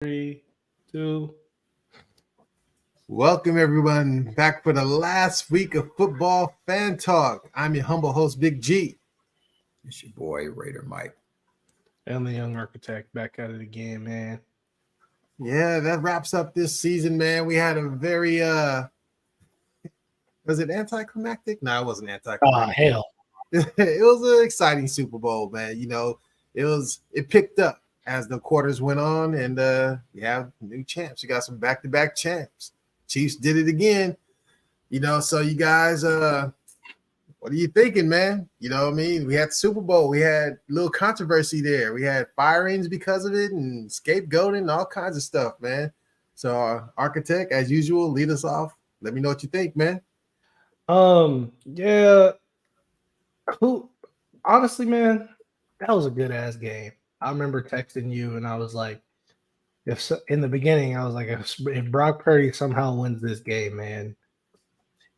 Three, two. Welcome everyone back for the last week of football fan talk. I'm your humble host, Big G. It's your boy Raider Mike. And the young architect back at it again, man. Yeah, that wraps up this season, man. We had a very was it anticlimactic? No, it wasn't Oh, anticlimactic. hell. It was an exciting Super Bowl, man. It picked up as the quarters went on, and you have new champs. You got some back-to-back champs. Chiefs did it again. So you guys what are you thinking, man? You know what I mean? We had the Super Bowl. We had a little controversy there. We had firings because of it and scapegoating, all kinds of stuff, man. So, architect, as usual, lead us off. Let me know what you think, man. Yeah. Who? Honestly, man, that was a good ass game. I remember texting you, and I was like, in the beginning, I was like, if Brock Purdy somehow wins this game, man,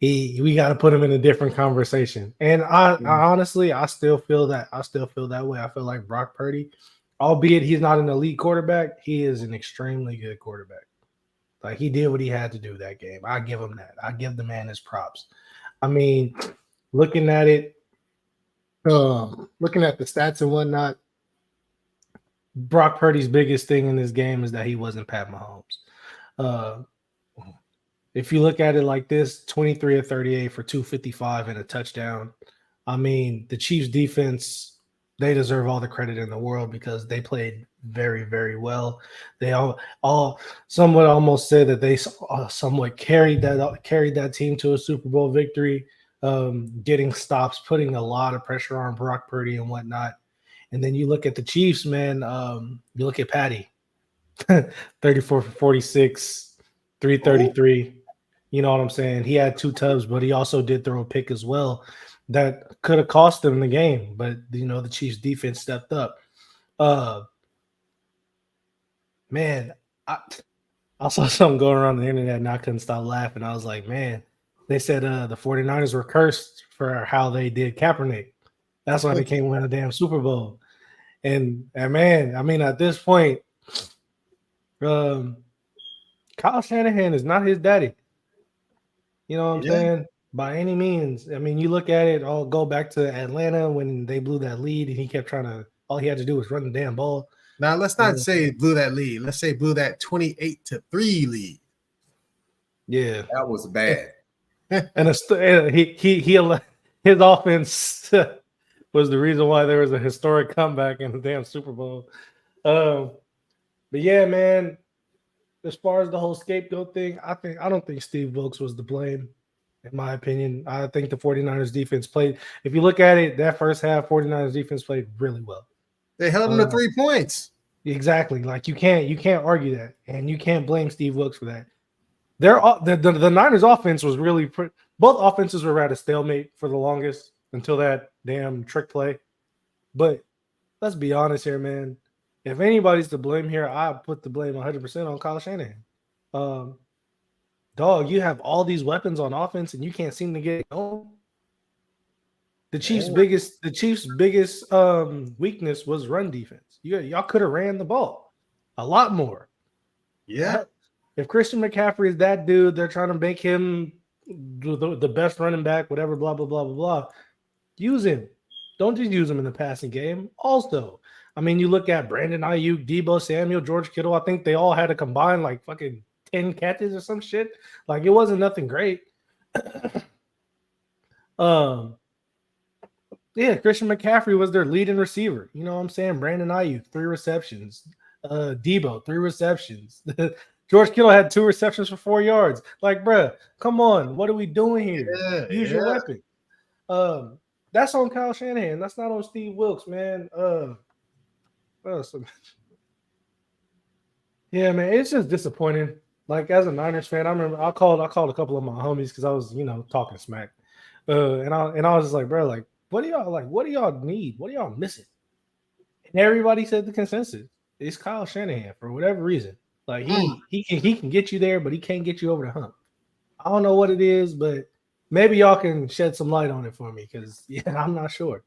we got to put him in a different conversation. And I honestly, I still feel that. I still feel that way. I feel like Brock Purdy, albeit he's not an elite quarterback, he is an extremely good quarterback. Like, he did what he had to do that game. I give him that. I give the man his props. I mean, looking at it, looking at the stats and whatnot, Brock Purdy's biggest thing in this game is that he wasn't Pat Mahomes. Uh, if you look at it like this, 23 of 38 for 255 and a touchdown. I mean, the Chiefs defense, they deserve all the credit in the world because they played very, very well. They all somewhat almost said that they somewhat carried that team to a Super Bowl victory, getting stops, putting a lot of pressure on Brock Purdy and whatnot. And then you look at the Chiefs, man. You look at Patty, 34 for 46, 333. You know what I'm saying? He had 2 tubs, but he also did throw a pick as well that could have cost them the game. But, the Chiefs defense stepped up. Man, I saw something going around the internet and I couldn't stop laughing. I was like, man, they said the 49ers were cursed for how they did Kaepernick. That's why they can't win a damn Super Bowl. And man, I mean, at this point, Kyle Shanahan is not his daddy. You know what I'm saying? By any means. I mean, you look at it, I'll go back to Atlanta when they blew that lead and he kept all he had to do was run the damn ball. Now, let's not say blew that lead. Let's say blew that 28-3 lead. Yeah. That was bad. And his offense was the reason why there was a historic comeback in the damn Super Bowl. But yeah, man, as far as the whole scapegoat thing, I don't think Steve Wilkes was to blame, in my opinion. I think the 49ers defense played. If you look at it, that first half, 49ers defense played really well. They held him to 3 points. Exactly. Like, you can't argue that, and you can't blame Steve Wilkes for that. The Niners offense was really both offenses were at a stalemate for the longest until that damn trick play. But let's be honest here, man. If anybody's to blame here, I put the blame 100% on Kyle Shanahan. Dog, you have all these weapons on offense and you can't seem to get it going. The Chiefs' biggest weakness was run defense. Y'all could have ran the ball a lot more. Yeah. If Christian McCaffrey is that dude, they're trying to make him the best running back, whatever, blah, blah, blah, blah, blah. Use him. Don't just use him in the passing game. Also, I mean, you look at Brandon Ayuk, Debo Samuel, George Kittle. I think they all had a combined like fucking 10 catches or some shit. Like, it wasn't nothing great. Yeah, Christian McCaffrey was their leading receiver. You know what I'm saying? Brandon Ayuk, 3 receptions. Debo, 3 receptions. George Kittle had 2 receptions for 4 yards. Like, bruh, come on. What are we doing here? Use your weapon. That's on Kyle Shanahan. That's not on Steve Wilkes, man. Yeah, man, it's just disappointing. Like, as a Niners fan, I remember I called a couple of my homies because I was, talking smack. And I was just like, bro, like, what do y'all need? What are y'all missing? And everybody said the consensus. It's Kyle Shanahan for whatever reason. Like, he can get you there, but he can't get you over the hump. I don't know what it is, but maybe y'all can shed some light on it for me because, yeah, I'm not sure.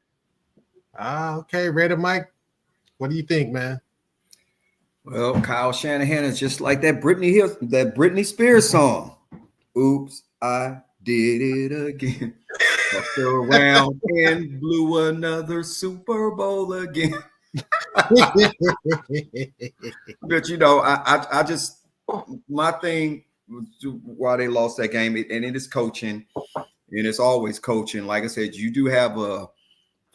Okay, Raider Mike, what do you think, man? Well, Kyle Shanahan is just like that Britney Spears song. Oops, I did it again. Fucked around and blew another Super Bowl again. But I just my thing why they lost that game, and it is coaching, and it's always coaching. Like I said, you do have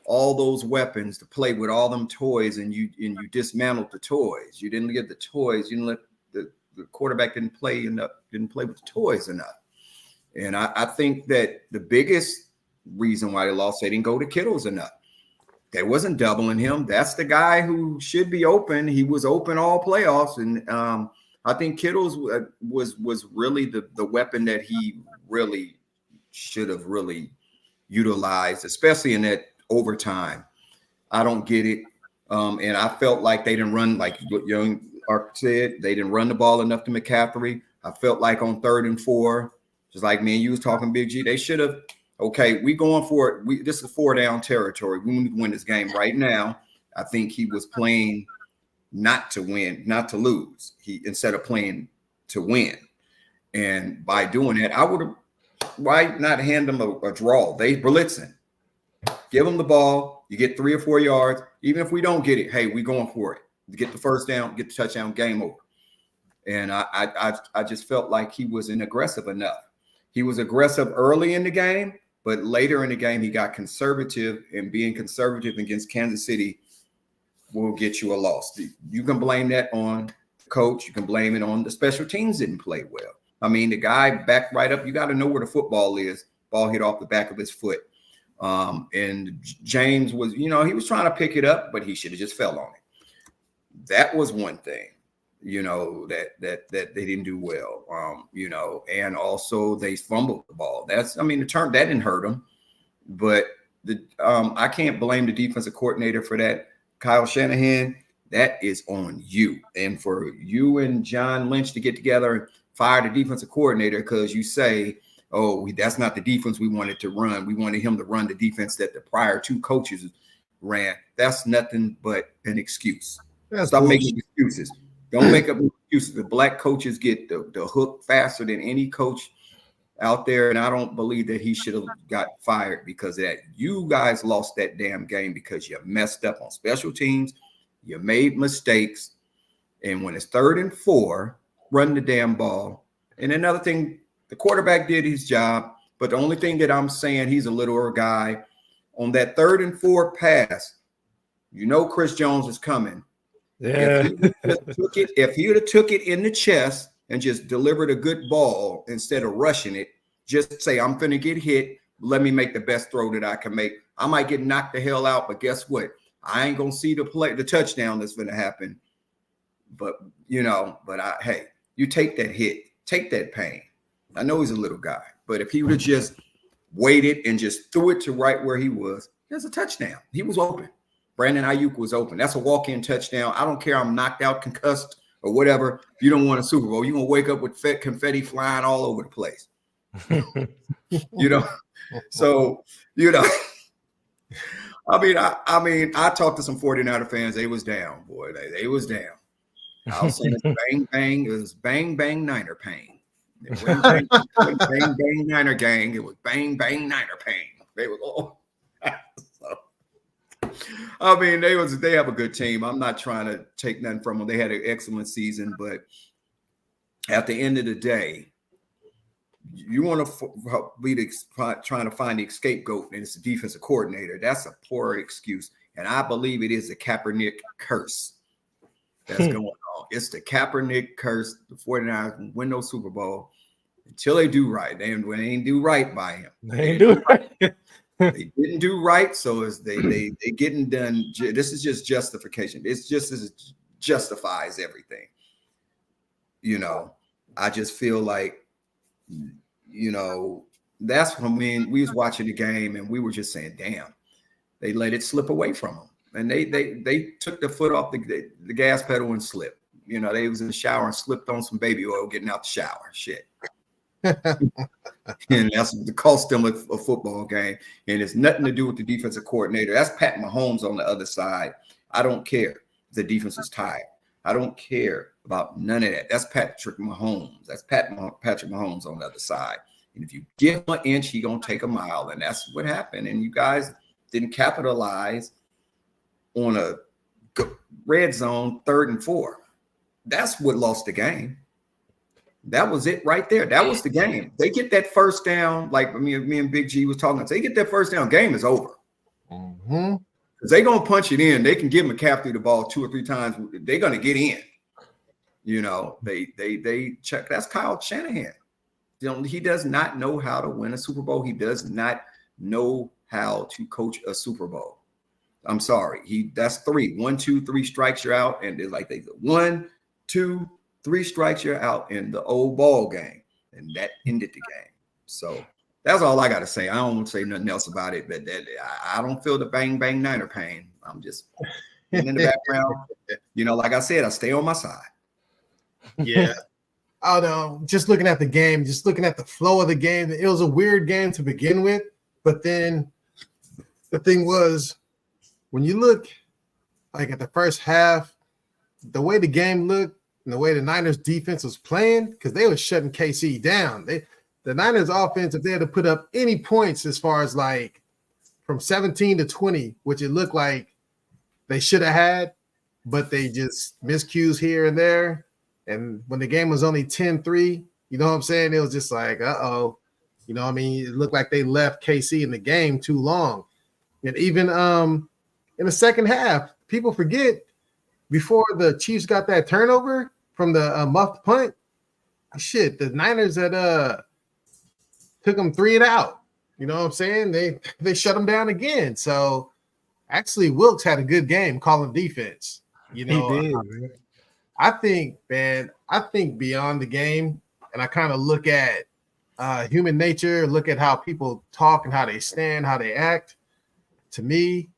all those weapons to play with, all them toys, and you dismantled the toys. You didn't get the toys. You didn't let the quarterback didn't play with the toys enough. And I think that the biggest reason why they lost, they didn't go to Kittles enough. They wasn't doubling him. That's the guy who should be open. He was open all playoffs, and I think Kittles was really the weapon that he really should have really utilized, especially in that overtime. I don't get it. And I felt like they didn't run, like Young Ark said, they didn't run the ball enough to McCaffrey. I felt like on 3rd and 4, just like me and you was talking, Big G, they should have, okay, we going for it. This is 4-down territory. We need to win this game right now. I think he was playing not to win, not to lose. Instead of playing to win. And by doing that, I would have, why not hand them a draw? They blitzing. Give them the ball. You get 3 or 4 yards. Even if we don't get it, hey, we going for it. Get the first down, get the touchdown, game over. And I just felt like he wasn't aggressive enough. He was aggressive early in the game, but later in the game, he got conservative, and being conservative against Kansas City will get you a loss. You can blame that on the coach. You can blame it on the special teams didn't play well. I mean, the guy backed right up. You got to know where the football is. Ball hit off the back of his foot. And James was, he was trying to pick it up, but he should have just fell on it. That was one thing, that they didn't do well, and also they fumbled the ball. The turn that didn't hurt them, but I can't blame the defensive coordinator for that. Kyle Shanahan, that is on you. And for you and John Lynch to get together and fire the defensive coordinator because you say, oh, that's not the defense we wanted to run. We wanted him to run the defense that the prior 2 coaches ran. That's nothing but an excuse. Stop making excuses. Don't make up excuses. The black coaches get the hook faster than any coach out there, and I don't believe that he should have got fired because of that. You guys lost that damn game because you messed up on special teams. You made mistakes, and when it's 3rd and 4, run the damn ball. And another thing, the quarterback did his job, but the only thing that I'm saying, he's a littler guy. On that 3rd and 4 pass, Chris Jones is coming. Yeah. If he would have took it in the chest and just delivered a good ball instead of rushing it, just say, I'm going to get hit. Let me make the best throw that I can make. I might get knocked the hell out, but guess what? I ain't going to see the touchdown that's going to happen. But, hey, you take that hit, take that pain. I know he's a little guy, but if he would have just waited and just threw it to right where he was, there's a touchdown. He was open. Brandon Ayuk was open. That's a walk-in touchdown. I don't care. I'm knocked out, concussed, or whatever. You don't want a Super Bowl. You're going to wake up with confetti flying all over the place. So, I talked to some 49er fans. They was down, boy. They was down. I was saying it's bang, bang. It was bang, bang, Niner pain. It wasn't bang, bang, bang, Niner gang. It was bang, bang, Niner pain. They was all. They have a good team. I'm not trying to take nothing from them. They had an excellent season, but at the end of the day, you want to be trying to find the scapegoat, and it's the defensive coordinator. That's a poor excuse, and I believe it is the Kaepernick curse that's going on. It's the Kaepernick curse. The 49ers win no Super Bowl until they do right. They ain't do right by him. They ain't do right. They didn't do right, so as they getting done. This is just justification. It's just as it justifies everything. I just feel like, that's when we was watching the game and we were just saying, damn, they let it slip away from them, and they took the foot off the gas pedal and slipped. They was in the shower and slipped on some baby oil getting out the shower. Shit. And that's the cost them a football game, and it's nothing to do with the defensive coordinator. That's Pat Mahomes on the other side. I don't care if the defense is tired. I don't care about none of that. That's Patrick Mahomes. That's Patrick Mahomes on the other side. And if you give him an inch, he's going to take a mile. And that's what happened. And you guys didn't capitalize on a red zone 3rd and 4. That's what lost the game. That was it right there. That was the game. They get that first down, like me and Big G was talking about. They get that first down, game is over. Mm-hmm. Because they're going to punch it in. They can give McCaffrey the ball 2 or 3 times. They're going to get in. You know, they check. That's Kyle Shanahan. You know, he does not know how to win a Super Bowl. He does not know how to coach a Super Bowl. I'm sorry. That's 3. 1, 2, 3 strikes, you're out. And they're like, 1, 2, 3 strikes, you're out in the old ball game. And that ended the game. So that's all I got to say. I don't want to say nothing else about it, but I don't feel the bang, bang Niner pain. I'm just in the background. You know, like I said, I stay on my side. Yeah. I don't know. Just looking at the game, just looking at the flow of the game, it was a weird game to begin with. But then the thing was, when you look like at the first half, the way the game looked and the way the Niners defense was playing, because they were shutting KC down. The Niners offense, if they had to put up any points as far as like from 17 to 20, which it looked like they should have had, but they just miscues here and there. And when the game was only 10-3, you know what I'm saying? It was just like, uh-oh. You know what I mean? It looked like they left KC in the game too long. And even in the second half, people forget, before the Chiefs got that turnover from the muffed punt, shit, the Niners had took them 3 and out. You know what I'm saying? They shut them down again. So actually, Wilkes had a good game calling defense. You know, he did, man. I think beyond the game, and I kind of look at human nature, look at how people talk and how they stand, how they act. To me,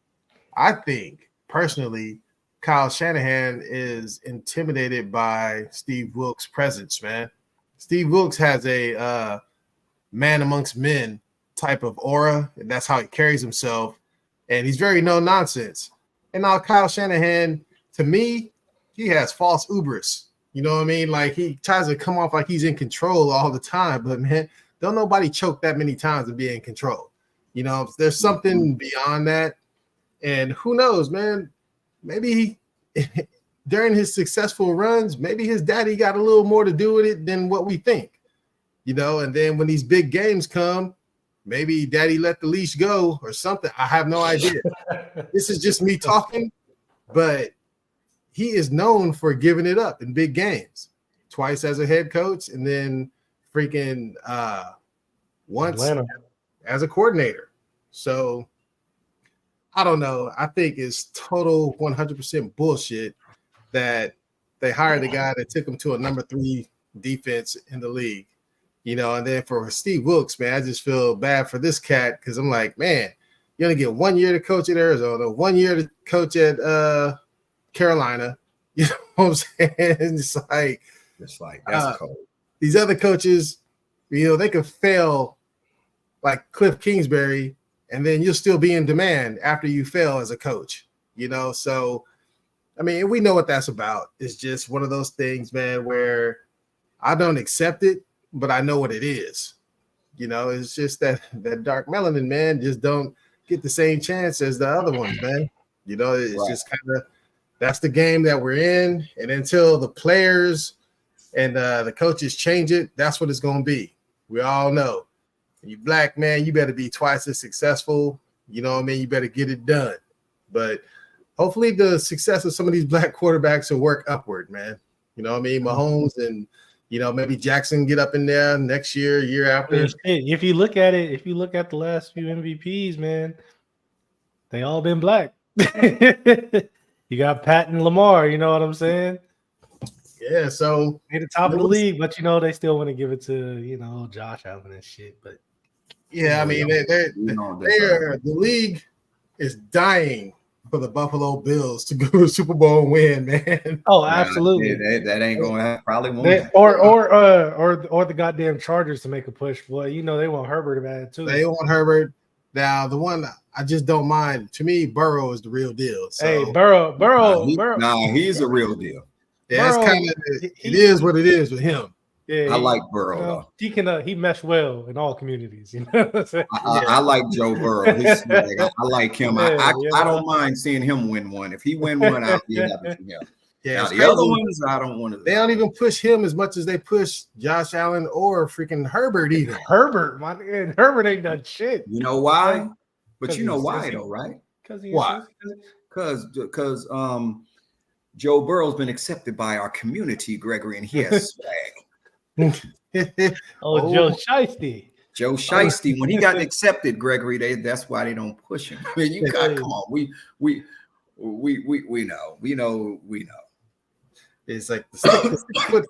I think personally, Kyle Shanahan is intimidated by Steve Wilkes' presence, man. Steve Wilkes has a man amongst men type of aura, and that's how he carries himself. And he's very no nonsense. And now Kyle Shanahan, to me, he has false hubris. You know what I mean? Like, he tries to come off like he's in control all the time, but man, don't nobody choke that many times and be in control. You know, there's something beyond that. And who knows, man, maybe during his successful runs, maybe his daddy got a little more to do with it than what we think, you know? And then when these big games come, maybe daddy let the leash go or something. I have no idea. This is just me talking, but he is known for giving it up in big games, twice as a head coach, and then freaking once Atlanta as a coordinator. So I don't know. I think it's total 100% bullshit that they hired the guy that took them to a number 3 defense in the league, you know. And then for Steve Wilkes, man, I just feel bad for this cat, because I'm like, man, you're gonna get 1 year to coach at Arizona, 1 year to coach at Carolina. You know what I'm saying? It's like That's cold. These other coaches, you know, they could fail like Cliff Kingsbury, and then you'll still be in demand after you fail as a coach, you know? So, I mean, we know what that's about. It's just one of those things, man, where I don't accept it, but I know what it is. You know, it's just that dark melanin, man, just don't get the same chance as the other ones, man. You know, it's just kind of, that's the game that we're in. And until the players and the coaches change it, that's what it's going to be. We all know. You black, man, you better be twice as successful. You know what I mean? You better get it done. But hopefully the success of some of these black quarterbacks will work upward, man. You know what I mean? Mahomes and, you know, maybe Jackson get up in there next year, year after. If you look at it, if you look at the last few MVPs, man, they all been black. You got Pat and Lamar, you know what I'm saying? Yeah, so they're the top of the league, but you know they still want to give it to, you know, Josh Allen and shit. But yeah, I mean, the league is dying for the Buffalo Bills to go to the Super Bowl and win, man. Oh, absolutely. That ain't going to happen. Probably won't. Or the goddamn Chargers to make a push. Boy, you know they want Herbert bad too. They want Herbert. Now, the one I just don't mind. To me, Burrow is the real deal. So. Hey, Burrow. Nah, he's a real deal. Yeah, it's Burrow, kind of it is what it is with him. Yeah, I like Burrow though. He mesh well in all communities. You know what I'm saying? I like Joe Burrow. His swag. I like him. I Yeah. don't mind seeing him win one. If he win one, I'll be happy for him. Yeah, now it's the crazy. other ones, I don't want to. They don't even push him as much as they push Josh Allen or freaking Herbert. Even Herbert ain't done shit. You know why? Like, But you know why though, right? Why? Because Joe Burrow's been accepted by our community, Gregory, and he has swag. Joe Shiesty. Joe Shiesty, when he got accepted, Gregory, that's why they don't push him. You got come on, we know. It's like the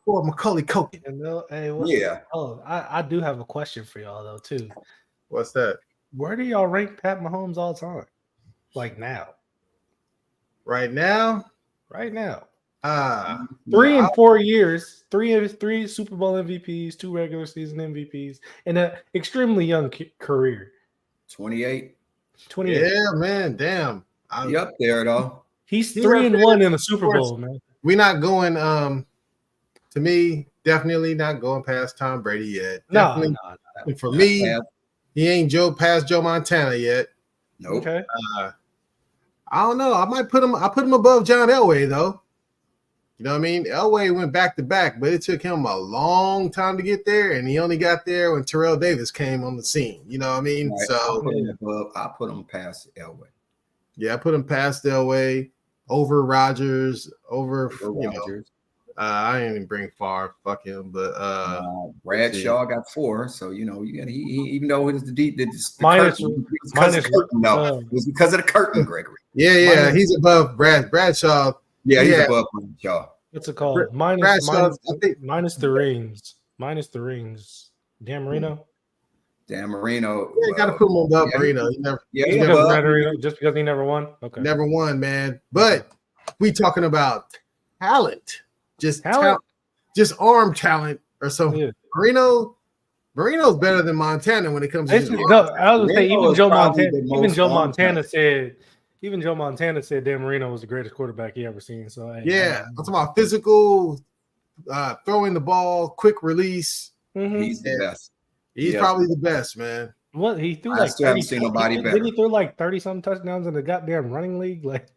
6'4" Macaulay Culkin. I do have a question for y'all though too. What's that? Where do y'all rank Pat Mahomes all time? Like now? Right now? 3 and 4 years, three Super Bowl MVPs, 2 regular season MVPs, and an extremely young career. 28. Yeah, man. Damn. He up there though. He's 3-1 in the Super Bowl, man. We're not going. To me, definitely not going past Tom Brady yet. No. And for me, he ain't past Joe Montana yet. Nope. Okay. I don't know. I might put him. I put him above John Elway though. You know what I mean? Elway went back to back, but it took him a long time to get there, and he only got there when Terrell Davis came on the scene. You know what I mean? Right. So I put him past Elway. Yeah, I put him past Elway, over Rodgers, over Rodgers. I didn't even bring Favre, fuck him, but Bradshaw got 4, so you got he even though it was the minus curtain, it was because of the curtain, Gregory. Yeah, he's above Bradshaw. Yeah, he's above Bradshaw. What's it called? Minus the rings. Minus the rings. Dan Marino. Yeah, got to put him above Marino. Just because he never won. Okay, never won, man. But we talking about talent, just arm talent or something. Yeah. Marino's better than Montana when it comes to. I was gonna say even Joe Montana said Dan Marino was the greatest quarterback he ever seen. So I'm talking about physical, throwing the ball, quick release. Mm-hmm. He's the best. He's probably the best, man. What he threw I still haven't seen nobody better. Did he throw like 30-something touchdowns in the goddamn running league? Like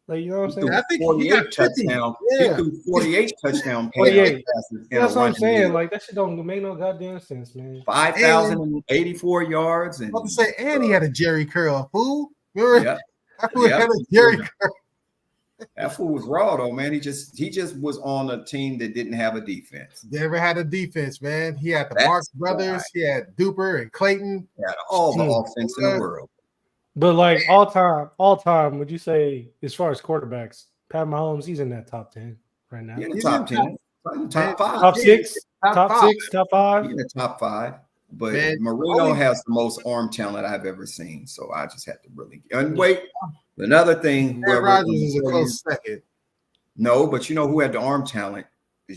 you know what I'm saying? I think he got 50. Yeah. He threw 48 touchdown 48. That's what I'm saying. Like that shit don't make no goddamn sense, man. 5,084 yards. And I'm say, and he had a Jerry curl. Who? Remember? Yeah. That fool had a Jerry curl. That fool was raw though, man. He just was on a team that didn't have a defense. Never had a defense, man. He had the Marx brothers. He had Duper and Clayton. He had all the offense in the world. But like all time, would you say as far as quarterbacks, Pat Mahomes, he's in that top 10 right now? He's in the top 10, top 5, top 6, top 6, top 5. He's in the top 5. But Marino has the most arm talent I've ever seen, so I just had to really. And wait, another thing. Rodgers is a close second. No, but you know who had the arm talent? You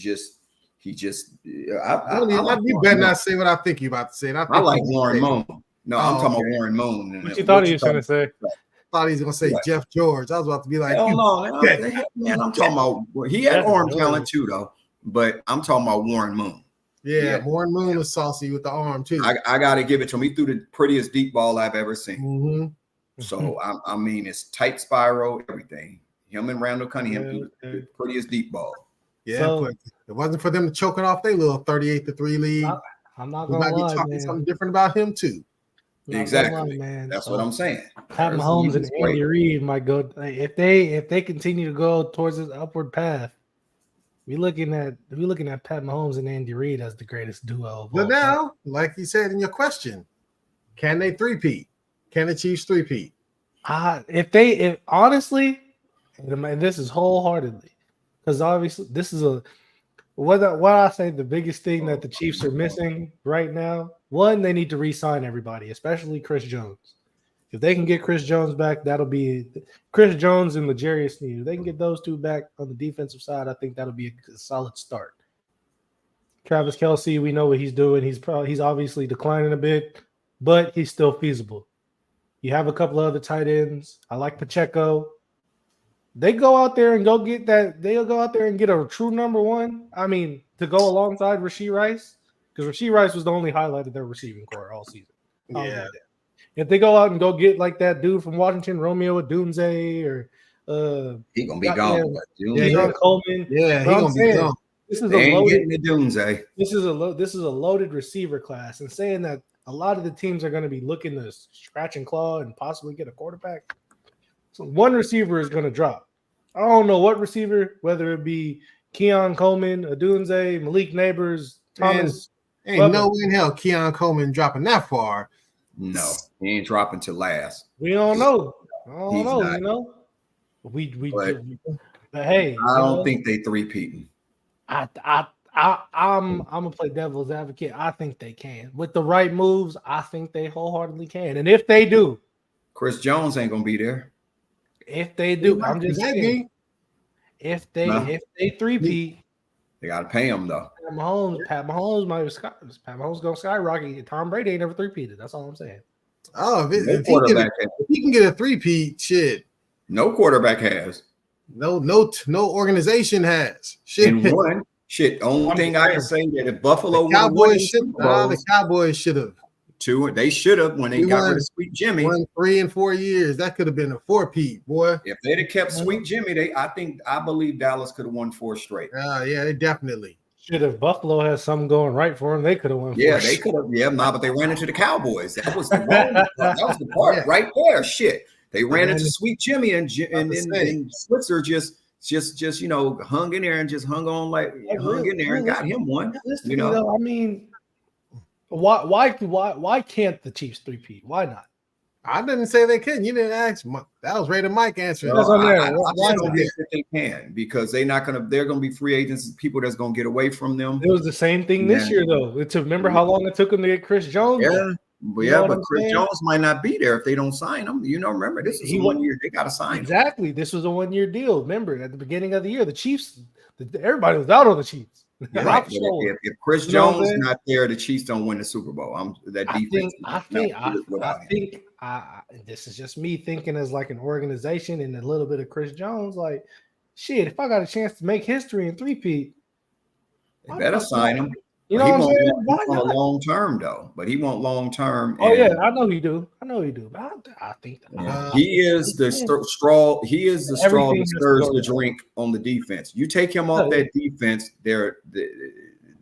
better not say what I think you're about to say. I like Warren Moon. No, I'm talking about Warren Moon. What you thought he was going to say? I thought he was going to say Jeff George. I was about to be like, man, I'm talking about. He had arm talent too, though. But I'm talking about Warren Moon. Yeah, Warren Moon was saucy with the arm too. I got to give it to him. He threw the prettiest deep ball I've ever seen. Mm-hmm. So I mean, it's tight spiral, everything. Him and Randall Cunningham threw the prettiest deep ball. Yeah, but it wasn't for them choking off their little 38-3 lead. I'm not gonna lie, talking something different about him too. Exactly, man. That's what I'm saying. Pat Mahomes and Andy Reid might go if they continue to go towards this upward path. We're looking at Pat Mahomes and Andy Reid as the greatest duo. But now, like you said in your question, can they three-peat? Can the Chiefs three-peat? If honestly, and this is wholeheartedly, because obviously this is what I say the biggest thing that the Chiefs are missing right now. One, they need to re-sign everybody, especially Chris Jones. If they can get Chris Jones back, that'll be Chris Jones and L'Jarius Sneed. If they can get those two back on the defensive side, I think that'll be a solid start. Travis Kelce, we know what he's doing. He's obviously declining a bit, but he's still feasible. You have a couple of other tight ends. I like Pacheco, they go out there and go get that. They'll go out there and get a true number one. I mean, to go alongside Rashee Rice, because Rashee Rice was the only highlight of their receiving core all season. I'll give Yeah. it that. If they go out and go get like that dude from Washington, Romeo Odunze, or He gonna be goddamn gone. Deion Coleman. Yeah, But he I'm gonna be saying, gone. This is They a ain't loaded. getting the Doomsday. This is a loaded receiver class, and saying that a lot of the teams are going to be looking to scratch and claw and possibly get a quarterback. So one receiver is going to drop. I don't know what receiver, whether it be Keon Coleman, Odunze, Malik Neighbors, Thomas. Ain't no way in hell Keon Coleman dropping that far. No, he ain't dropping to last. We don't know. I don't He's know. not. You know, But hey, I don't think they three-peating. I'm gonna play devil's advocate. I think they can with the right moves. I think they wholeheartedly can, and if they do, Chris Jones ain't gonna be there. if they do, I'm just saying. If they three-peat, They gotta pay him though. Pat Mahomes gonna skyrocket. Tom Brady ain't never three-peated. That's all I'm saying. Oh, No if quarterback he can get a three-peat, shit. No quarterback has. No organization has. Shit. In one, shit. Only thing I can say that if Buffalo The the Cowboys should have. Two, they should have when they got rid of Sweet Jimmy. Won 3 and 4 years. That could have been a 4-peat, boy. If they'd have kept Sweet Jimmy, I believe Dallas could have won 4 straight. Yeah, they definitely. Shit, if Buffalo has something going right for them, they could have won. Yeah, they could have. Yeah, but they ran into the Cowboys. That was the part right there. Shit, they ran into Sweet Jimmy and Switzer just hung in there and just hung on hung in there and got him one. Though, I mean, why can't the Chiefs three-peat? Why not? I didn't say they couldn't. You didn't ask. That was Raider Mike answering. I don't think that they can because they're gonna be free agents, people that's gonna get away from them. It was the same thing this year though. Remember how long it took them to get Chris Jones? Yeah, but Chris Jones might not be there if they don't sign him. Remember, this is 1 year. They got to sign him. Exactly. This was a 1-year deal. Remember, at the beginning of the year, the Chiefs, everybody was out on the Chiefs. Yeah, right. If Chris Jones is not there, the Chiefs don't win the Super Bowl. I think this is just me thinking as like an organization and a little bit of Chris Jones. Like, shit, if I got a chance to make history and three-peat, they better sign him. You know what I'm saying? He want a long term though, but he want long term. Oh yeah, I know he do. But I think he is the straw. He is the straw that stirs the drink on the defense. You take him off that defense, they're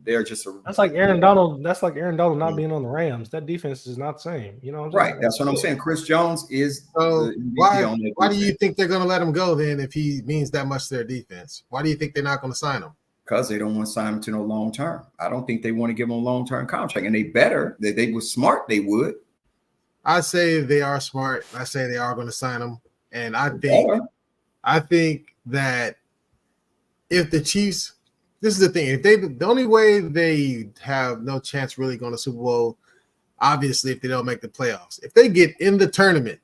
just that's like Aaron Donald. That's like Aaron Donald not being on the Rams. That defense is not the same. You know what I'm saying? Right. That's what I'm saying. Chris Jones is. So why do you think they're going to let him go then if he means that much to their defense? Why do you think they're not going to sign him? Because they don't want to sign him to no long term. I don't think they want to give him a long term contract, and they better. They were smart. They would. I say they are smart. I say they are going to sign him, and I think that if the Chiefs, this is the thing. If the only way they have no chance really going to Super Bowl, obviously, if they don't make the playoffs. If they get in the tournament,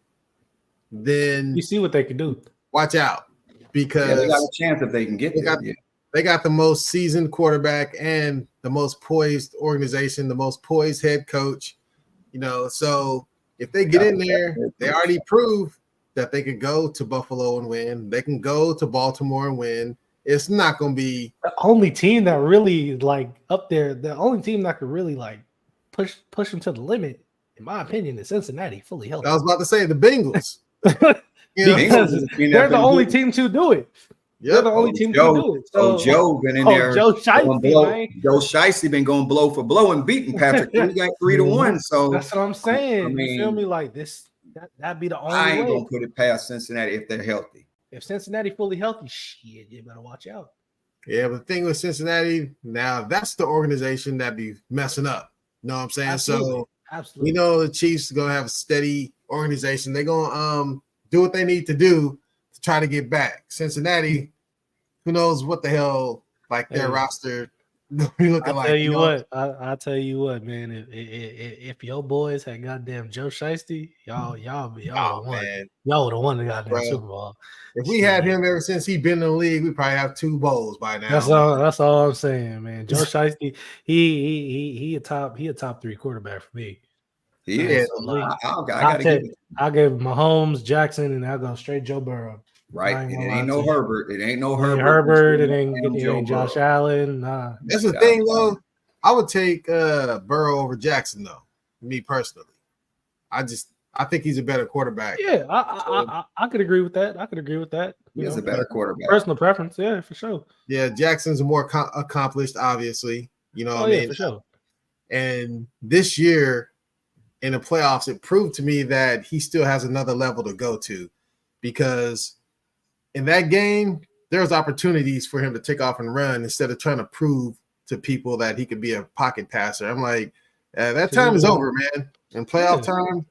then you see what they can do. Watch out, because they got a chance if they can get there. They got the most seasoned quarterback and the most poised organization, the most poised head coach. So if they get in there, they already proved that they could go to Buffalo and win. They can go to Baltimore and win. It's not going to be the only team that really up there. The only team that could really push them to the limit, in my opinion, is Cincinnati, fully healthy. I was about to say the Bengals. Because they're the only team to do it. Yeah, they're the only team to do it. So, Joe been in there. Joe Shiesty been going blow for blow and beating Patrick. He got 3-1. So that's what I'm saying. I mean, you feel me? Like this, that'd be the only way. I ain't gonna put it past Cincinnati if they're healthy. If Cincinnati fully healthy, shit, you better watch out. Yeah, but the thing with Cincinnati, now that's the organization that be messing up. You know what I'm saying? Absolutely. So we know the Chiefs are gonna have a steady organization. They're gonna do what they need to do to try to get back. Cincinnati, who knows what the hell their roster be looking like. I'll tell you what, man. If your boys had goddamn Joe Shiesty, y'all would have won the goddamn Super Bowl. If we had him ever since he been in the league, we probably have 2 bowls by now. That's all I'm saying, man. Joe Shiesty, he a top 3 quarterback for me. He is. I'll give Mahomes, Jackson, and I'll go straight Joe Burrow. Right. I ain't It gonna lie ain't to no you. Herbert. It ain't no It ain't Herbert. Herbert. and It Joe ain't Josh Burrow. Allen. Nah. That's the Yeah. thing, though. I would take Burrow over Jackson, though. Me personally, I think he's a better quarterback. Yeah, I could agree with that. I could agree with that. He is a better quarterback. Personal preference, yeah, for sure. Yeah, Jackson's more accomplished, obviously. You know what I mean? For sure. And this year in the playoffs, it proved to me that he still has another level to go to, because in that game, there's opportunities for him to take off and run instead of trying to prove to people that he could be a pocket passer. I'm like, that time is over, man. In playoff time,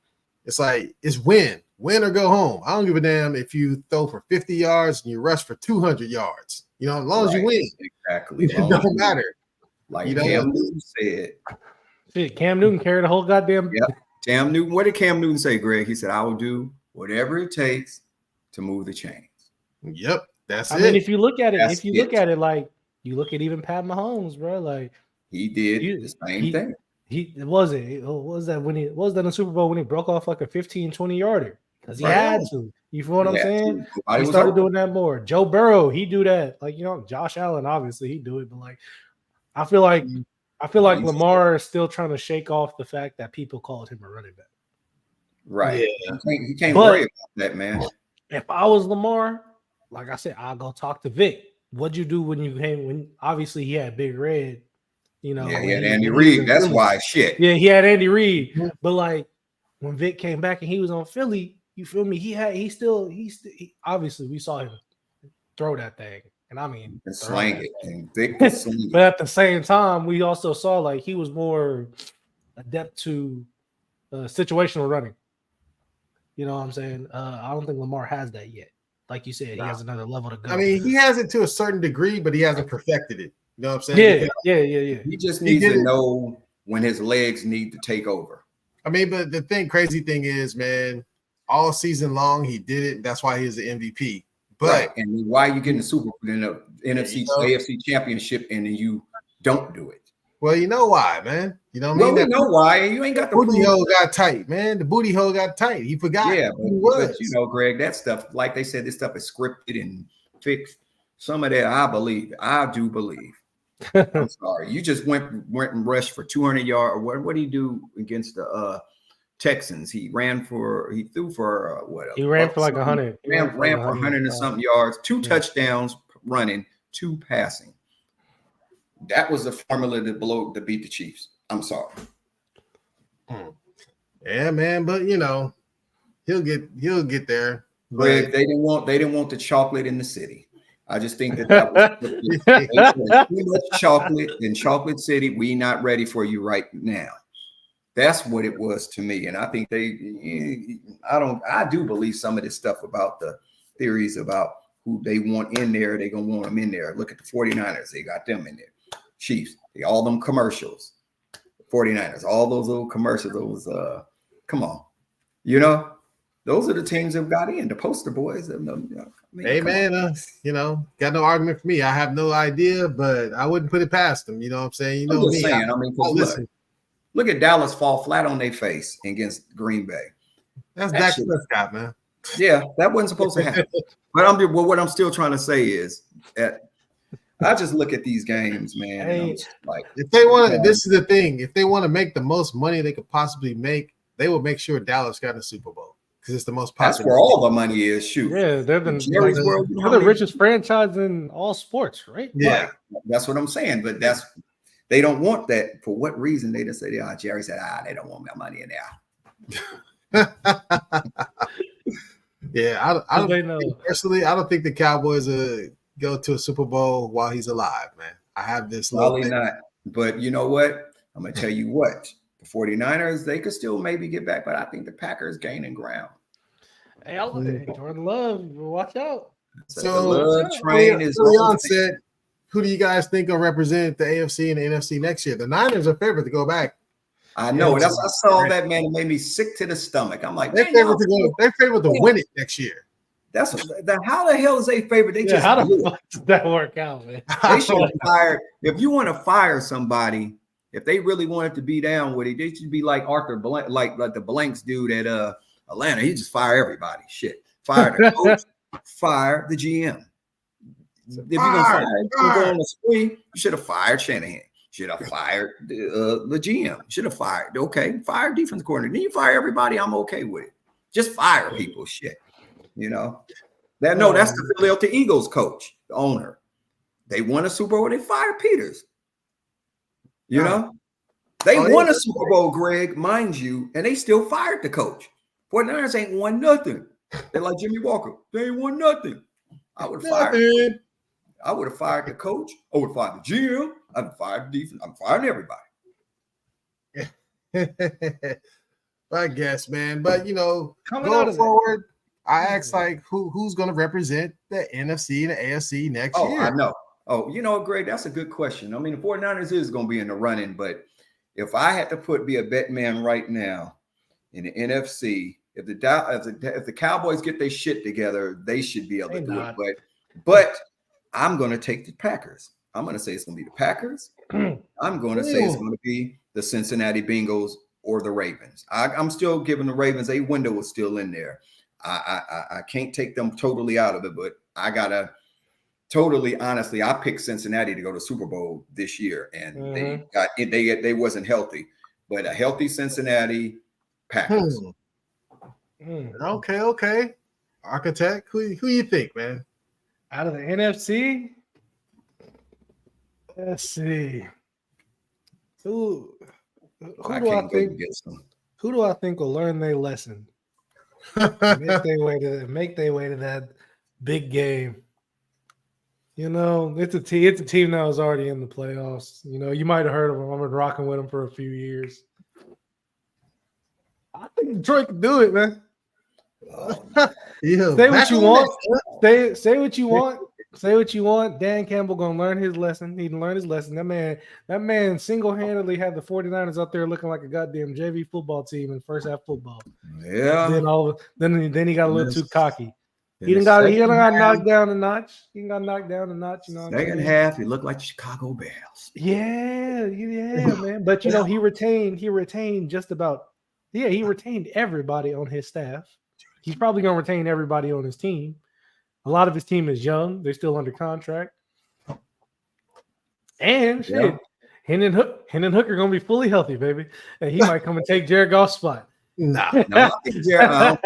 it's like, it's win or go home. I don't give a damn if you throw for 50 yards and you rush for 200 yards. You know, as long as you win. Exactly. It don't matter. Like You know? Cam Newton said. Shit, Cam Newton carried the whole goddamn. Yep. Cam Newton. What did Cam Newton say, Greg? He said, "I will do whatever it takes to move the chains." Yep, that's it. I mean, if you look at it, like you look at even Pat Mahomes, bro, like he did the same thing. What was that in the Super Bowl when he broke off like a 15-20 yarder? Because he had to. You feel what I'm saying? He started doing that more. Joe Burrow, he do that. Like, Josh Allen, obviously he do it, but like I feel like Lamar is still trying to shake off the fact that people called him a running back. Right. Yeah. He can't worry about that, man. If I was Lamar, like I said, I'll go talk to Vic. What'd you do when obviously he had Big Red, Yeah, he had Andy Reid. That's why shit. Yeah, he had Andy Reid. But like when Vic came back and he was on Philly, you feel me? He obviously we saw him throw that thing. And I mean, and slang it. And Vic could sling it. But at the same time, we also saw like he was more adept to situational running. You know what I'm saying? I don't think Lamar has that yet. Like you said, he has another level to go. I mean, he has it to a certain degree, but he hasn't perfected it. You know what I'm saying? Yeah. He just needs to know when his legs need to take over. I mean, but the crazy thing is, man, all season long he did it. That's why he's the MVP. But and why are you getting the Super Bowl in the NFC, AFC Championship, and then you don't do it? Well, you know why, man. You know what I mean? We know why. You ain't got the booty hole got tight, man. The booty hole got tight. He forgot. Yeah, but Greg, that stuff, like they said, this stuff is scripted and fixed. Some of that I do believe. I'm sorry. You just went and rushed for 200 yards. What did he do against the Texans? He ran for He ran for like 100. Ran for 100 and something yards, 2 touchdowns running, 2 passing. That was the formula to beat the Chiefs. I'm sorry. Yeah, man, but he'll get there. Greg, they didn't want the chocolate in the city. I just think that was too much chocolate in Chocolate City. We not ready for you right now. That's what it was to me. And I think I do believe some of this stuff about the theories about who they want in there. They're going to want them in there. Look at the 49ers. They got them in there. Chiefs, all them commercials. 49ers, all those little commercials, come on. Those are the teams that got in, the poster boys. Hey, man, got no argument for me. I have no idea, but I wouldn't put it past them. You know what I'm saying? Look at Dallas fall flat on their face against Green Bay. That's Dak Prescott, man. Yeah, that wasn't supposed to happen. But what I'm still trying to say is I just look at these games, man. And I'm just like, if they want to, this is the thing. If they want to make the most money they could possibly make, they will make sure Dallas got a Super Bowl because it's the most popular. That's where all the money is. Shoot, yeah, they're the richest franchise in all sports, right? Yeah, right. That's what I'm saying. But they don't want that. For what reason? They just say, Jerry said, they don't want my money in there. Yeah, I don't personally. I don't think the Cowboys go to a Super Bowl while he's alive, man. I have this. Probably not. But you know what? I'm going to tell you what. The 49ers, they could still maybe get back, but I think the Packers gaining ground. Hey, Jordan Love, watch out. So, Love train is Leon said, who do you guys think will represent the AFC and the NFC next year? The Niners are favored to go back. I know. I saw that, man. It made me sick to the stomach. I'm like, they're favored to win it next year. How the hell is they favorite? They just how the fuck does that work out, man? They should have fired. If you want to fire somebody, if they really wanted to be down with it, they should be like Arthur Blank, like the Blanks dude at Atlanta. He just fire everybody. Shit. Fire the coach, fire the GM. If you're gonna go on a spree, you should have fired Shanahan. Should have fired the GM. Should have fired. Okay, fire defense coordinator. Then you fire everybody. I'm okay with it. Just fire people. Shit. You know that. No, that's the Philadelphia Eagles coach, the owner. They won a Super Bowl. They fired Peters. You know, they won a Super Bowl, Greg, mind you, and they still fired the coach. 49ers ain't won nothing. They're like Jimmy Walker. They ain't won nothing. I would have fired. I would have fired the coach. I would have fired the GM. I'd have fired the defense. I'm firing everybody. I guess, man. But going forward, I asked like who's going to represent the NFC and the AFC next year. I know. Oh, Greg, that's a good question. I mean, the 49ers is going to be in the running, but if I had to be a bet man right now in the NFC, if the Cowboys get their shit together, they should be able to do it. But I'm going to take the Packers. I'm going to say it's going to be the Packers. I'm going to say it's going to be the Cincinnati Bengals or the Ravens. I'm still giving the Ravens a window is still in there. I can't take them totally out of it, but I gotta totally honestly. I picked Cincinnati to go to Super Bowl this year, and they wasn't healthy, but a healthy Cincinnati Packers. Okay. Architect, who you think, man? Out of the NFC, let's see. Who do I think will learn their lesson? make their way to that big game. It's a team that was already in the playoffs. You might have heard of them. I've been rocking with them for a few years. I think Detroit can do it, man. Say what you want. Say what you want. Say what you want. Dan Campbell gonna learn his lesson. He didn't learn his lesson. That man single-handedly had the 49ers up there looking like a goddamn JV football team in first half football. Yeah. Then he got a little too cocky. He got knocked down a notch. Second half, he looked like the Chicago Bears. Yeah, man. But he retained just about. Yeah, he retained everybody on his staff. He's probably gonna retain everybody on his team. A lot of his team is young. They're still under contract. And shit, Hendon Hooker going to be fully healthy, baby. And he might come and take Jared Goff's spot. No, I don't think that's going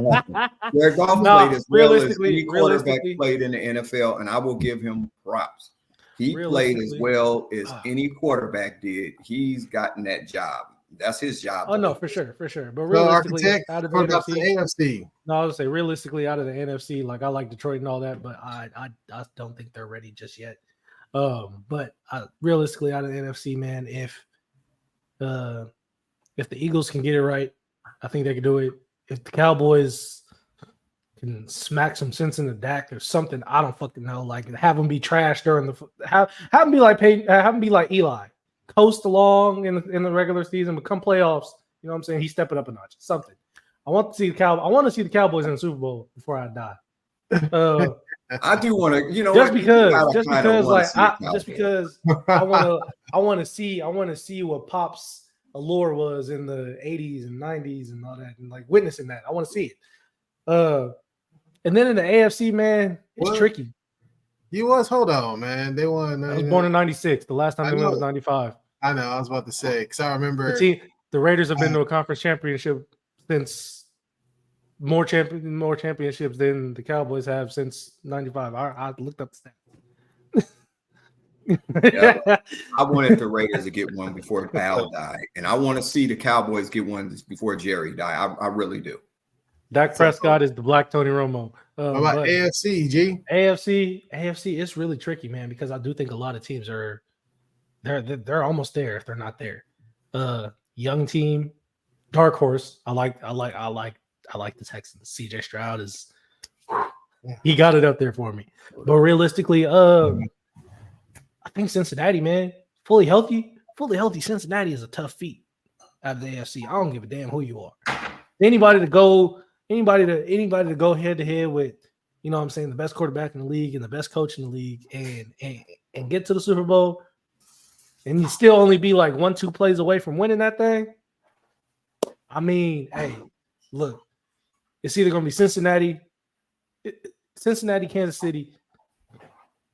to happen. Jared Goff played as well as any quarterback played in the NFL, and I will give him props. He played as well as any quarterback did. He's gotten that job. That's his job. Oh, no, for sure. But realistically, out of the AFC. No, I would say realistically out of the NFC, like I like Detroit and all that, but I don't think they're ready just yet. But realistically out of the NFC, man, if the Eagles can get it right, I think they can do it. If the Cowboys can smack some sense in the Dak or something, I don't fucking know. Like have them be trashed during have them be like have them be like Eli. Coast along in the regular season, but come playoffs, you know what I'm saying? He's stepping up a notch. Something. I want to see the Cowboys in the Super Bowl before I die. I do want to, just because I want to see what Pop's allure was in the 80s and 90s and all that, and like witnessing that. I want to see it. And then in the AFC, man, it's tricky. Hold on, man. They won. I was born in 96. The last time they won was 95. I know. I was about to say, because I remember the Raiders have been to a conference championship since more championships than the Cowboys have since 95. I looked up the stats. I wanted the Raiders to get one before Al died, and I want to see the Cowboys get one before Jerry died. I really do. Dak Prescott is the black Tony Romo. What about AFC, G? AFC, it's really tricky, man, because I do think a lot of teams are they're almost there if they're not there. Young team, dark horse. I like the Texans. CJ Stroud is he got it up there for me. But realistically, I think Cincinnati, man, fully healthy Cincinnati is a tough feat out of the AFC. I don't give a damn who you are. Anybody to go head to head with, you know what I'm saying, the best quarterback in the league and the best coach in the league and get to the Super Bowl and you still only be like 1-2 plays away from winning that thing. I mean, hey, look, it's either going to be Cincinnati. Cincinnati, Kansas City.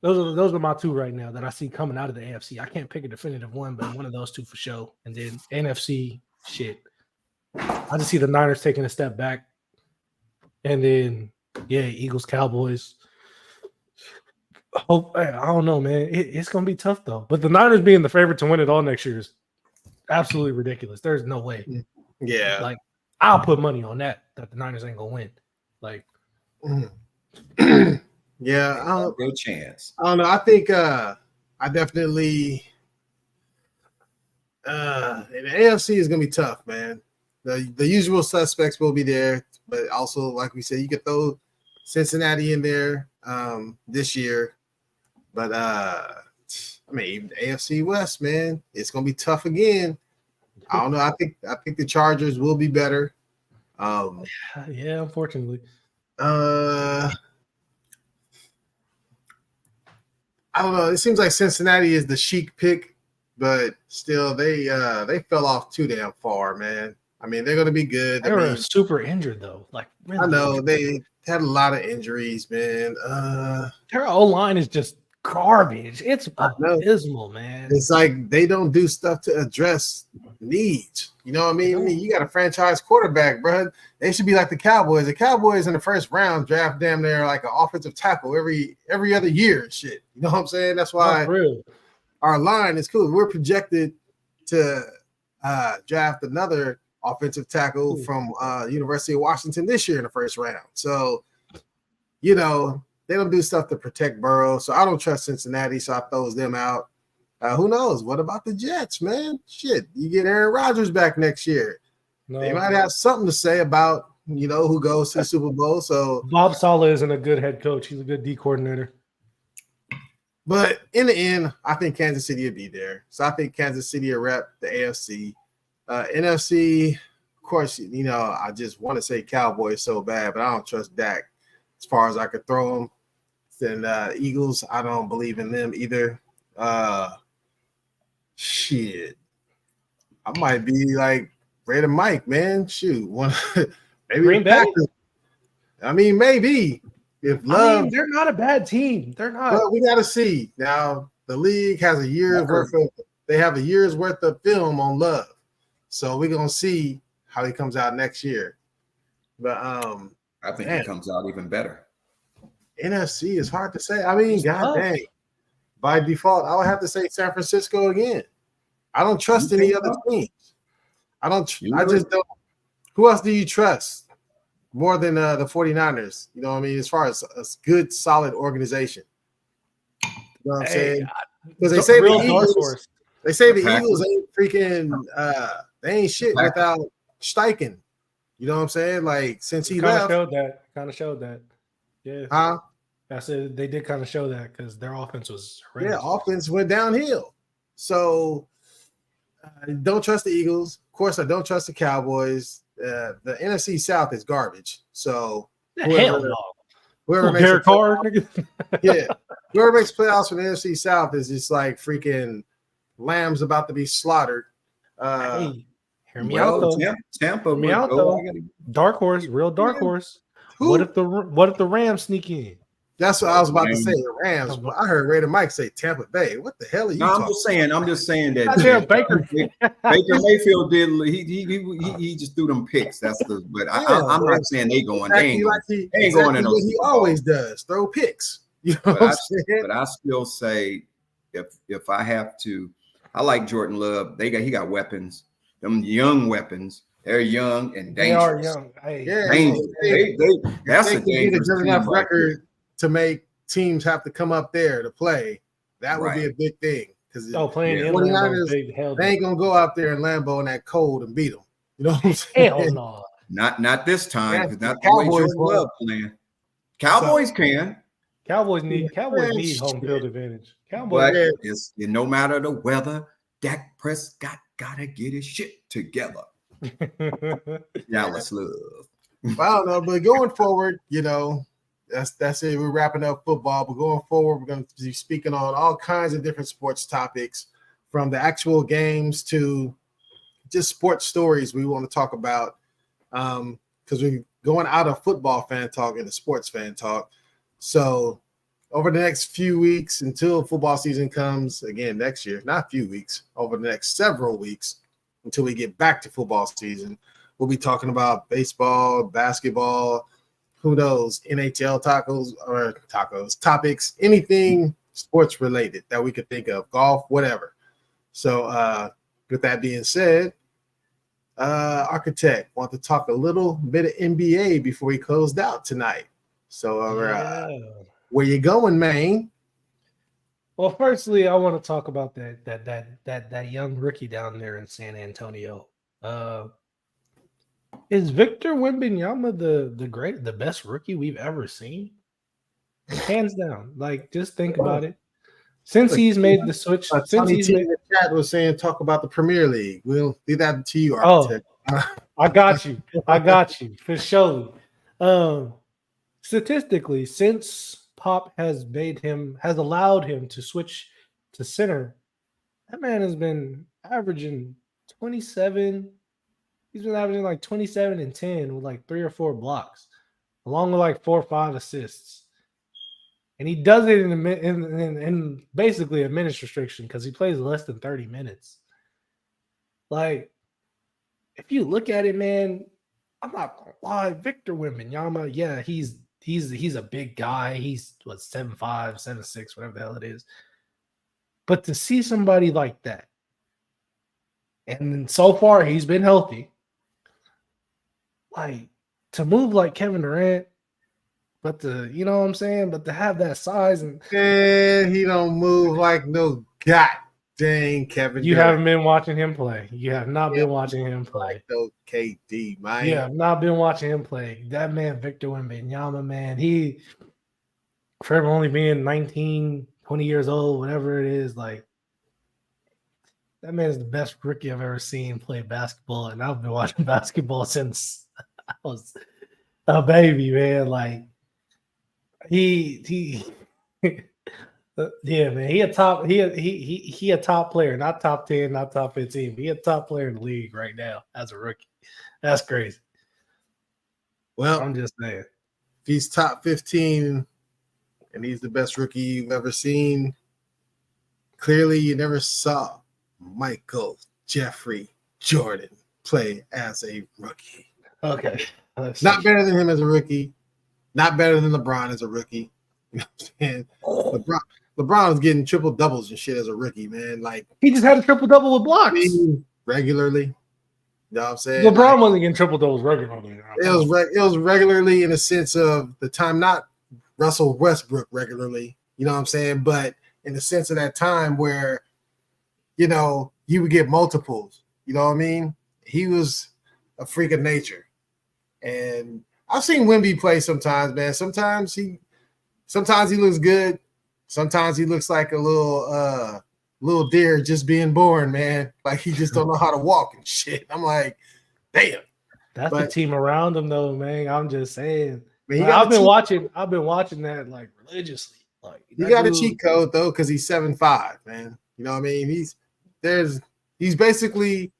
Those are my two right now that I see coming out of the AFC. I can't pick a definitive one, but one of those two for sure. And then NFC, shit. I just see the Niners taking a step back. And then, yeah, Eagles, Cowboys. I don't know, man. It's going to be tough, though. But the Niners being the favorite to win it all next year is absolutely ridiculous. There's no way. Yeah. Like, I'll put money on that the Niners ain't going to win. Like, yeah. Good chance. I don't know. I think I definitely the AFC is gonna be tough, man. The usual suspects will be there, but also, like we said, you could throw Cincinnati in there this year. But I mean, the AFC West, man, it's gonna be tough again. I don't know. I think the Chargers will be better. Yeah, unfortunately. I don't know. It seems like Cincinnati is the chic pick, but still, they fell off too damn far, man. I mean, they're gonna be good. They were super injured though. Like, really I know injured. they had a lot of injuries, man. Their O line is just garbage. It's I know. abysmal, man. It's like they don't do stuff to address needs. You know what I mean? I mean, you got a franchise quarterback, bro. They should be like the Cowboys. The Cowboys in the first round draft damn near like an offensive tackle every other year and shit. You know what I'm saying? That's why our line is cool. We're projected to draft another offensive tackle from University of Washington this year in the first round. So, you know, they don't do stuff to protect Burrow. So I don't trust Cincinnati, so I throws them out. Who knows? What about the Jets, man? Shit, you get Aaron Rodgers back next year. No. They might have something to say about, you know, who goes to the Super Bowl. So Bob Saleh isn't a good head coach. He's a good D coordinator. But in the end, I think Kansas City will be there. So I think Kansas City will rep the AFC. NFC, of course, you know, I just want to say Cowboys so bad, but I don't trust Dak as far as I could throw them. Then Eagles, I don't believe in them either. Shit. I might be like Ray and Mike, man. Shoot. Maybe Green Bay? I mean, maybe. If Love, I mean, they're not a bad team. They're not. But we got to see. Now, the league has a year's worth of – they have a year's worth of film on Love. So we're going to see how he comes out next year. But I think he comes out even better. NFC is hard to say. I mean, god dang. By default, I would have to say San Francisco again. I don't trust any other teams. I just don't. Who else do you trust more than the 49ers? You know what I mean? As far as a good, solid organization. You know what I'm saying? Because they say the Eagles, Eagles ain't freaking they ain't shit without Steichen. You know what I'm saying? Like, since he left. Kind of showed that. Yeah. Huh? I said they did kind of show that because their offense was horrendous. Yeah, offense went downhill. So don't trust the Eagles. Of course, I don't trust the Cowboys. The NFC South is garbage. So whoever makes Derek Carr, yeah, whoever makes playoffs for the NFC South is just like freaking lambs about to be slaughtered. Hey, hear me out though. Tampa, me out though. Dark horse, real dark horse. Who? What if the Rams sneak in? That's what I was about to say. The Rams. But I heard Ray and Mike say Tampa Bay. What the hell are you talking about? I'm just saying that Baker Mayfield did. He just threw them picks. That's the. But I'm not saying they going. They ain't going in those. He always does throw picks. You know what I'm saying? But I still say if I have to, I like Jordan Love. He got weapons. Them young weapons. They're young and dangerous. They are young. Hey, that's a dangerous team enough record to make teams have to come up there to play. That would be a big thing. Because playing in 49ers, they ain't gonna go out there in Lambeau in that cold and beat them. You know what I'm saying? Hell no. Not this time. Because not the way Jordan Love playing. Cowboys can. Cowboys need home field advantage. Cowboys, but no matter the weather, Dak Prescott gotta get his shit together. Dallas love. I don't know, but going forward, you know, that's it. We're wrapping up football, but going forward, we're going to be speaking on all kinds of different sports topics, from the actual games to just sports stories we want to talk about, because we're going out of football fan talk into sports fan talk. So over the next few weeks until football season comes again next year, not a few weeks, over the next several weeks until we get back to football season, we'll be talking about baseball, basketball, who knows, NHL topics, anything sports related that we could think of, golf, whatever. So with that being said, Architect want to talk a little bit of NBA before we closed out tonight. So where you going, man? Well, firstly, I want to talk about that young rookie down there in San Antonio. Is Victor Wembanyama the best rookie we've ever seen? Hands down. Like, just think about it. Since he's made the switch, since he's made the chat was saying talk about the Premier League. We'll leave that to you, Architect. I got you. I got you for sure. Statistically, since Pop has allowed him to switch to center, that man has been averaging 27. He's been averaging like 27 and 10 with like 3 or 4 blocks, along with like 4 or 5 assists. And he does it in basically a minutes restriction because he plays less than 30 minutes. Like, if you look at it, man, I'm not gonna lie. Victor Wembanyama, yeah, he's a big guy. He's 7'5", 7'6", whatever the hell it is. But to see somebody like that, and so far he's been healthy, like to move like Kevin Durant, but you know what I'm saying? But to have that size and he don't move like no god dang Kevin. You haven't been watching him play. You have not been watching him play. Like no KD, man. You have not been watching him play. That man, Victor Wembanyama, man, he for him only being 19, 20 years old, whatever it is, like that man is the best rookie I've ever seen play basketball. And I've been watching basketball since I was a baby, man. Like he yeah, man. He a top player, not top 10, not top 15. But he a top player in the league right now as a rookie. That's crazy. Well, I'm just saying. If he's top 15 and he's the best rookie you've ever seen, clearly you never saw Michael Jeffrey Jordan play as a rookie. Okay. Not better than him as a rookie. Not better than LeBron as a rookie. You know what I'm saying? LeBron was getting triple doubles and shit as a rookie, man. Like he just had a triple double with blocks regularly. You know what I'm saying? LeBron wasn't getting triple doubles regularly. It was regularly in the sense of the time, not Russell Westbrook regularly. You know what I'm saying? But in the sense of that time where, you know, you would get multiples. You know what I mean? He was a freak of nature. And I've seen Wemby play sometimes, man. Sometimes he looks good. Sometimes he looks like a little deer just being born, man. Like he just don't know how to walk and shit. I'm like, damn. That's the team around him, though, man. I'm just saying. Man, I've been watching that like religiously. Like he got a cheat code though, because he's 7'5", man. You know what I mean? He's basically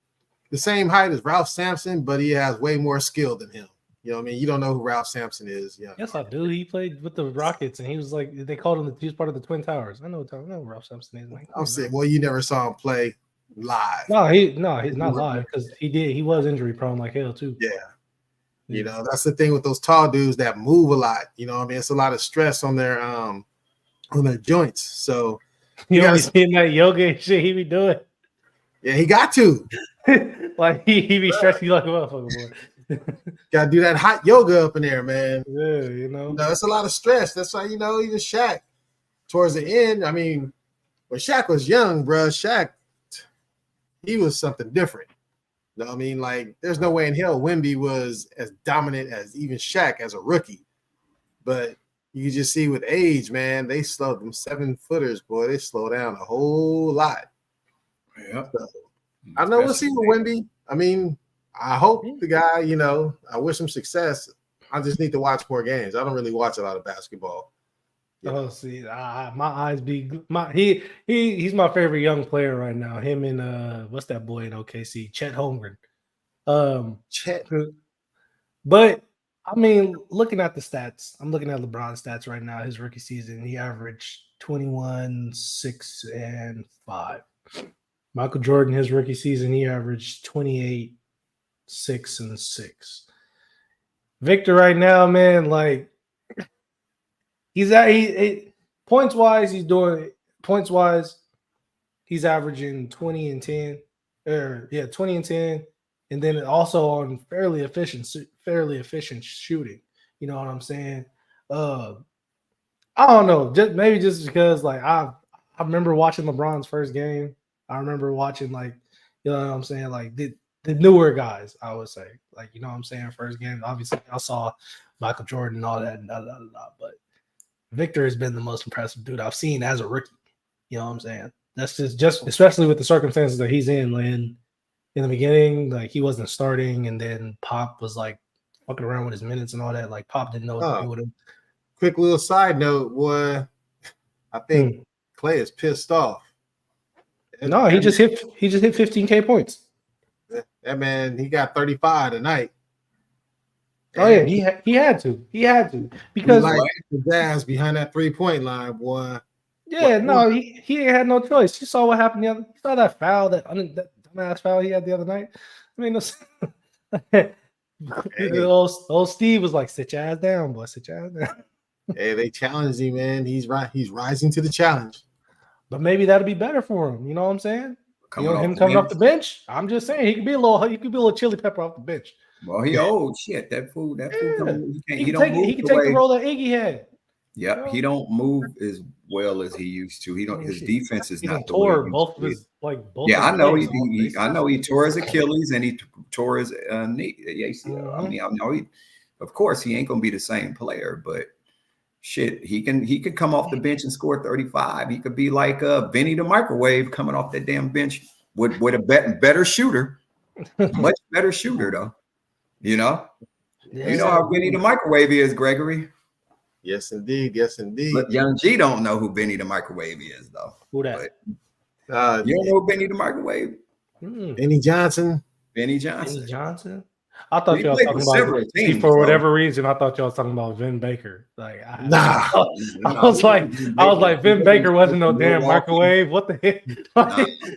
the same height as Ralph Sampson, but he has way more skill than him. You know what I mean? You don't know who Ralph Sampson is. Yeah. Yes, I do. He played with the Rockets, and he was like, they called him, he was part of the Twin Towers. I know Ralph Sampson is. Like, I'm saying, well, you never saw him play live. No, he's not live because he was injury prone like hell too. Yeah. You know, that's the thing with those tall dudes that move a lot. You know what I mean? It's a lot of stress on their joints. So you ever seen that yoga shit he be doing? Yeah, he got to. Like he be stretching like a motherfucker, boy. Got to do that hot yoga up in there, man. Yeah, you know. No, it's a lot of stress. That's why, you know, even Shaq, towards the end, I mean, when Shaq was young, bro, he was something different. You know what I mean? Like, there's no way in hell Wemby was as dominant as even Shaq as a rookie. But you just see with age, man, they slowed them 7-footers, boy. They slow down a whole lot. Yeah. So, I know we'll see with Wemby. I mean, I hope the guy, you know, I wish him success. I just need to watch more games. I don't really watch a lot of basketball. Oh, see, my eyes be he's my favorite young player right now. Him and what's that boy in OKC, Chet Holmgren. Chet, but I mean, looking at the stats, I'm looking at LeBron's stats right now. His rookie season, he averaged 21, 6, and 5. Michael Jordan, his rookie season, he averaged 28, 6, and 6. Victor right now, man, like he's at points wise, he's averaging 20 and 10. 20 and 10. And then also on fairly efficient shooting. You know what I'm saying? I don't know, just because like I remember watching LeBron's first game. I remember watching like, you know what I'm saying, like the newer guys, I would say. Like, you know what I'm saying, first game. Obviously, I saw Michael Jordan and all that, but Victor has been the most impressive dude I've seen as a rookie. You know what I'm saying? That's just especially with the circumstances that he's in. When in the beginning, like he wasn't starting, and then Pop was like fucking around with his minutes and all that. Like Pop didn't know what to do with him. Quick little side note, boy. I think Clay is pissed off. No, he just hit 15K points. That man, he got 35 tonight. Oh yeah, he had to because like the Jazz behind that 3-point line, boy. Yeah, no, he ain't had no choice. You saw what happened the other. You saw that foul, that dumbass foul he had the other night. I mean, old Steve was like, "Sit your ass down, boy. Sit your ass down." Hey, they challenged him, man. He's right. He's rising to the challenge. But maybe that'll be better for him. You know what I'm saying? Coming off the bench. I'm just saying he could be a little chili pepper off the bench. Well, he old shit. That fool. He can take the role that Iggy had. Yep, you know? He don't move as well as he used to. He don't. His defense is not the way. Both of his Yeah, I know. I know he tore his Achilles and he tore his knee. ACL. I mean, of course, he ain't gonna be the same player, but shit, he could come off the bench and score 35. He could be like Vinny the Microwave coming off that damn bench with a better shooter, much better shooter though. You know, you know how Vinny the Microwave is, Gregory. Yes, indeed. Yes, indeed. But Young G don't know who Benny the Microwave is, though. Who that? But, you don't know Benny the Microwave? Benny Johnson. Benny Johnson. Benny Johnson. I thought y'all was talking about teams, for whatever reason. I thought y'all was talking about Vin Baker. Like, I was like, Vin Baker wasn't no damn microwave. What the heck?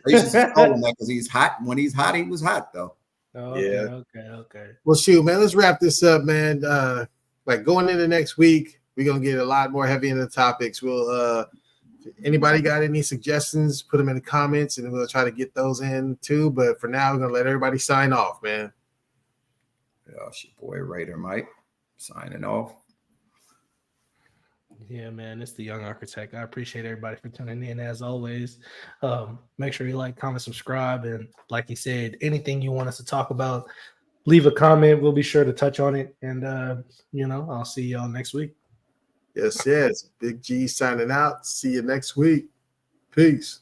He's just calling that because he's hot. When he's hot, he was hot though. Okay. Well, shoot, man. Let's wrap this up, man. Like going into next week, we're gonna get a lot more heavy into the topics. We'll anybody got any suggestions, put them in the comments and we'll try to get those in too. But for now, we're gonna let everybody sign off, man. Yeah, it's your boy Raider Mike signing off. Yeah, man, it's the Young Architect. I appreciate everybody for tuning in as always. Make sure you like, comment, subscribe, and like he said, anything you want us to talk about, leave a comment. We'll be sure to touch on it. And I'll see y'all next week. Yes. Big G signing out. See you next week. Peace.